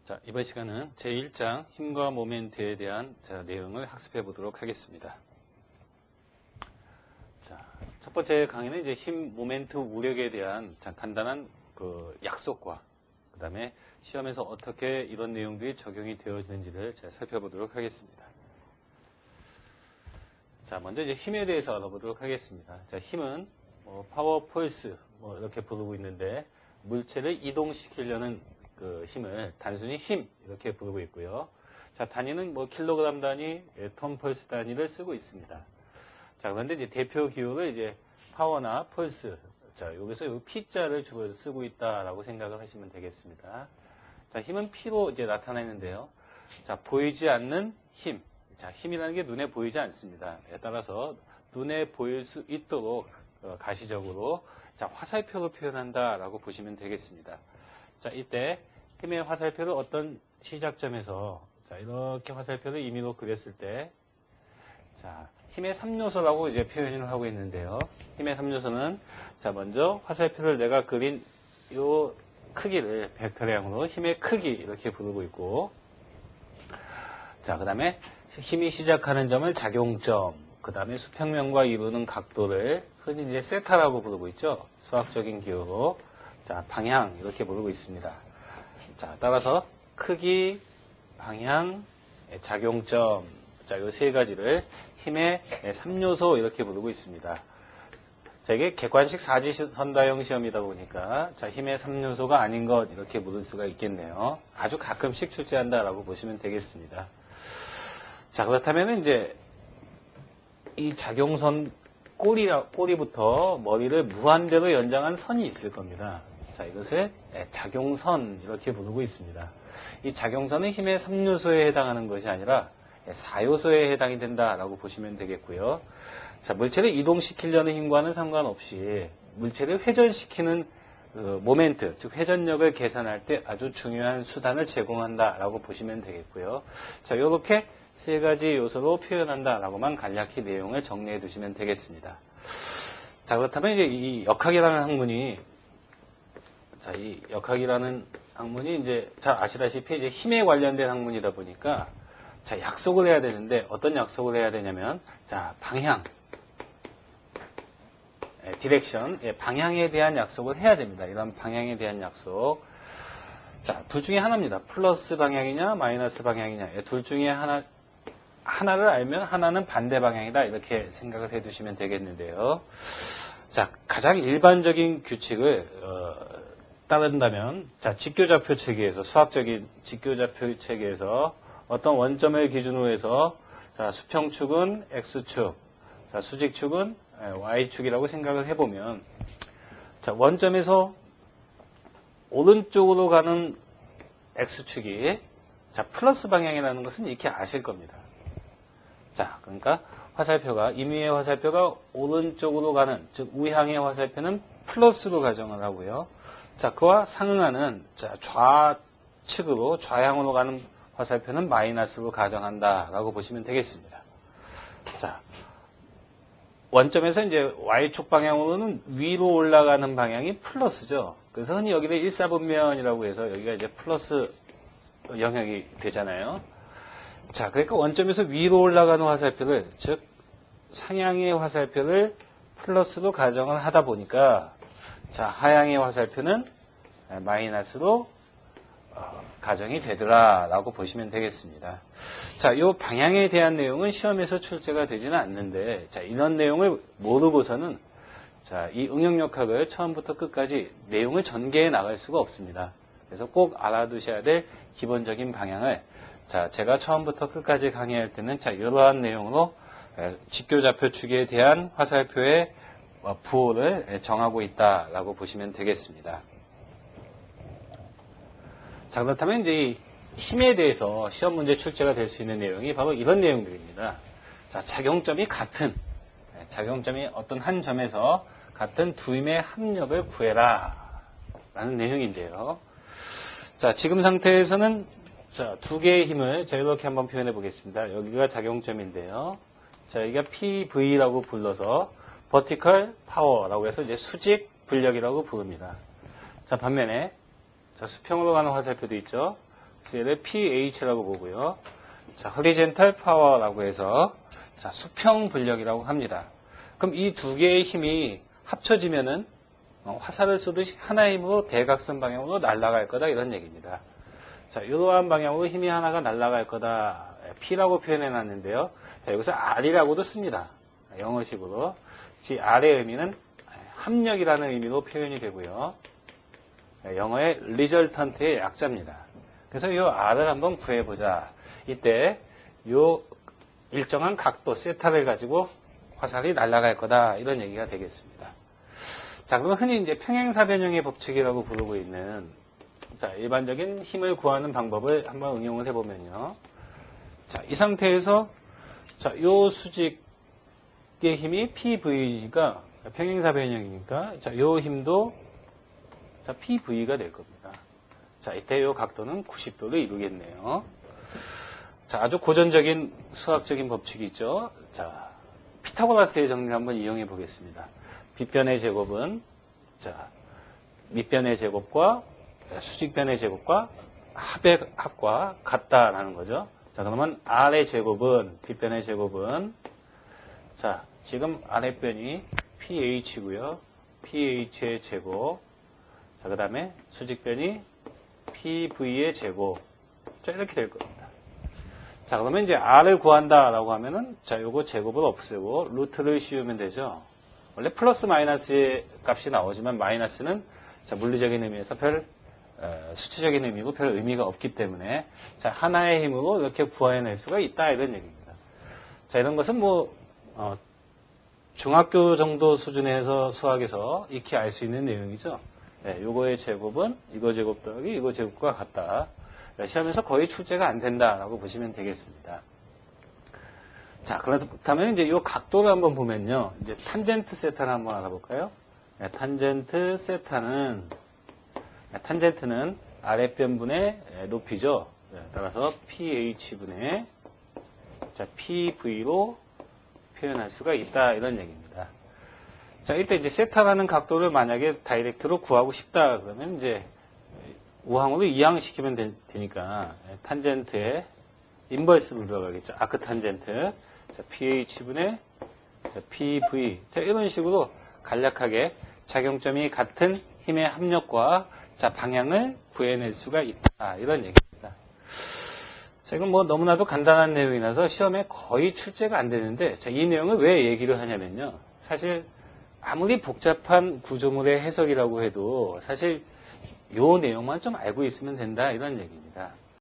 자, 이번 시간은 제1장 힘과 모멘트에 대한 내용을 학습해 보도록 하겠습니다. 자, 첫 번째 강의는 이제 힘, 모멘트, 우력에 대한 간단한 약속과 그 다음에 시험에서 어떻게 이런 내용들이 적용이 되어지는지를 살펴보도록 하겠습니다. 자, 먼저 이제 힘에 대해서 알아보도록 하겠습니다. 자, 힘은 파워, 폴스 이렇게 부르고 있는데 물체를 이동시키려는 힘을 단순히 힘 이렇게 부르고 있고요. 자, 단위는 킬로그램 단위, 톤 펄스 단위를 쓰고 있습니다. 자, 그런데 이제 대표 기호를 이제 파워나 펄스, 자, 여기서 이 P자를 주로 쓰고 있다라고 생각을 하시면 되겠습니다. 자, 힘은 P로 이제 나타내는데요. 자, 보이지 않는 힘. 자, 힘이라는 게 눈에 보이지 않습니다. 따라서 눈에 보일 수 있도록 가시적으로 자, 화살표로 표현한다라고 보시면 되겠습니다. 자, 이때 힘의 화살표를 어떤 시작점에서 자, 이렇게 화살표를 임의로 그렸을 때 자, 힘의 3요소라고 이제 표현을 하고 있는데요. 힘의 3요소는 자, 먼저 화살표를 내가 그린 요 크기를 벡터량으로 힘의 크기 이렇게 부르고 있고 자, 그다음에 힘이 시작하는 점을 작용점, 그다음에 수평면과 이루는 각도를 흔히 이제 세타라고 부르고 있죠. 수학적인 기호로 자, 방향 이렇게 부르고 있습니다. 자, 따라서 크기, 방향, 작용점, 자, 이 세 가지를 힘의 3요소 이렇게 부르고 있습니다. 자, 이게 객관식 사지선다형 시험이다 보니까 자, 힘의 3요소가 아닌 것 이렇게 물을 수가 있겠네요. 아주 가끔씩 출제한다라고 보시면 되겠습니다. 자, 그렇다면 이제 이 작용선 꼬리부터 머리를 무한대로 연장한 선이 있을 겁니다. 자, 이것을 작용선 이렇게 부르고 있습니다. 이 작용선은 힘의 3요소에 해당하는 것이 아니라 4요소에 해당이 된다라고 보시면 되겠고요. 자, 물체를 이동시키려는 힘과는 상관없이 물체를 회전시키는 모멘트, 즉 회전력을 계산할 때 아주 중요한 수단을 제공한다라고 보시면 되겠고요. 자, 이렇게 세 가지 요소로 표현한다라고만 간략히 내용을 정리해 두시면 되겠습니다. 자, 그렇다면 이제 이 역학이라는 학문이 이 학문이 이제 잘 아시다시피 이제 힘에 관련된 학문이다 보니까 자, 약속을 해야 되는데 어떤 약속을 해야 되냐면 자, 방향, 디렉션, 방향에 대한 약속을 해야 됩니다. 이런 방향에 대한 약속. 자, 둘 중에 하나입니다. 플러스 방향이냐, 마이너스 방향이냐. 둘 중에 하나를 알면 하나는 반대 방향이다. 이렇게 생각을 해 두시면 되겠는데요. 자, 가장 일반적인 규칙을 따른다면 자, 직교좌표 체계에서 수학적인 직교좌표 체계에서 어떤 원점을 기준으로 해서 자, 수평축은 x축, 자, 수직축은 y축이라고 생각을 해보면 자, 원점에서 오른쪽으로 가는 x축이 자, 플러스 방향이라는 것은 이렇게 아실 겁니다. 자, 그러니까 임의의 화살표가 오른쪽으로 가는, 즉 우향의 화살표는 플러스로 가정을 하고요. 자, 그와 상응하는 자, 좌측으로 좌향으로 가는 화살표는 마이너스로 가정한다라고 보시면 되겠습니다. 자, 원점에서 이제 y축 방향으로는 위로 올라가는 방향이 플러스죠. 그래서 흔히 여기를 일사분면이라고 해서 여기가 이제 플러스 영역이 되잖아요. 자, 그러니까 원점에서 위로 올라가는 화살표를, 즉 상향의 화살표를 플러스로 가정을 하다 보니까 자, 하향의 화살표는 마이너스로 가정이 되더라라고 보시면 되겠습니다. 자, 이 방향에 대한 내용은 시험에서 출제가 되지는 않는데, 자, 이런 내용을 모르고서는 자, 이 응용역학을 처음부터 끝까지 내용을 전개해 나갈 수가 없습니다. 그래서 꼭 알아두셔야 될 기본적인 방향을 자, 제가 처음부터 끝까지 강의할 때는 자, 이러한 내용으로 직교좌표 축에 대한 화살표의 부호를 정하고 있다라고 보시면 되겠습니다. 자, 그렇다면 이제 이 힘에 대해서 시험 문제 출제가 될 수 있는 내용이 바로 이런 내용들입니다. 자, 작용점이 어떤 한 점에서 같은 두 힘의 합력을 구해라 라는 내용인데요. 자, 지금 상태에서는 자, 두 개의 힘을 자, 이렇게 한번 표현해 보겠습니다. 여기가 작용점인데요. 자, 여기가 PV라고 불러서 vertical power라고 해서 이제 수직 분력이라고 부릅니다. 자, 반면에 자, 수평으로 가는 화살표도 있죠. 를 pH라고 보고요. 자, horizontal power라고 해서 자, 수평 분력이라고 합니다. 그럼 이 두 개의 힘이 합쳐지면은 화살을 쏘듯이 하나의 힘으로 대각선 방향으로 날아갈 거다 이런 얘기입니다. 자, 이러한 방향으로 힘이 하나가 날아갈 거다. P라고 표현해 놨는데요. 자, 여기서 R이라고도 씁니다. 영어식으로. 즉, R의 의미는 합력이라는 의미로 표현이 되고요. 영어의 resultant의 약자입니다. 그래서 이 R을 한번 구해보자. 이때 이 일정한 각도, 세타를 가지고 화살이 날아갈 거다. 이런 얘기가 되겠습니다. 자, 그러면 흔히 이제 평행사변형의 법칙이라고 부르고 있는 자, 일반적인 힘을 구하는 방법을 한번 응용을 해보면요. 자, 이 상태에서 자, 요 수직의 힘이 PV가 평행사변형이니까 자, 요 힘도 자, PV가 될 겁니다. 자, 이때 요 각도는 90도를 이루겠네요. 자, 아주 고전적인 수학적인 법칙이 있죠. 자, 피타고라스의 정리를 한번 이용해 보겠습니다. 빗변의 제곱은 자, 밑변의 제곱과 수직변의 제곱과 합의 합과 같다라는 거죠. 자, 그러면 R의 제곱은, 빗변의 제곱은, 자, 지금 아랫변이 PH고요. PH의 제곱. 자, 그 다음에 수직변이 PV의 제곱. 자, 이렇게 될 겁니다. 자, 그러면 이제 R을 구한다라고 하면은, 자, 요거 제곱을 없애고, 루트를 씌우면 되죠. 원래 플러스 마이너스의 값이 나오지만, 마이너스는, 자, 물리적인 의미에서 수치적인 의미고 별 의미가 없기 때문에 자, 하나의 힘으로 이렇게 구해낼 수가 있다 이런 얘기입니다. 자, 이런 것은 뭐 중학교 정도 수준에서 수학에서 익히 알 수 있는 내용이죠. 네, 요거의 제곱은 이거 제곱 더하기 이거 제곱과 같다. 시험에서 거의 출제가 안 된다라고 보시면 되겠습니다. 자, 그렇다면 이제 요 각도를 한번 보면요. 이제 탄젠트 세타를 한번 알아볼까요? 네, 탄젠트 세타는 탄젠트는 아랫변분의 높이죠. 따라서 PH분의 PV로 표현할 수가 있다. 이런 얘기입니다. 자, 이때 이제 세타라는 각도를 만약에 다이렉트로 구하고 싶다. 그러면 이제 우항으로 이항시키면 되니까 탄젠트에 인버스로 들어가겠죠. 아크 탄젠트. 자, PH분의 PV. 자, 이런 식으로 간략하게 작용점이 같은 힘의 합력과 자, 방향을 구해낼 수가 있다. 이런 얘기입니다. 자, 이건 뭐 너무나도 간단한 내용이라서 시험에 거의 출제가 안 되는데, 자, 이 내용을 왜 얘기를 하냐면요. 사실 아무리 복잡한 구조물의 해석이라고 해도 사실 요 내용만 좀 알고 있으면 된다. 이런 얘기입니다.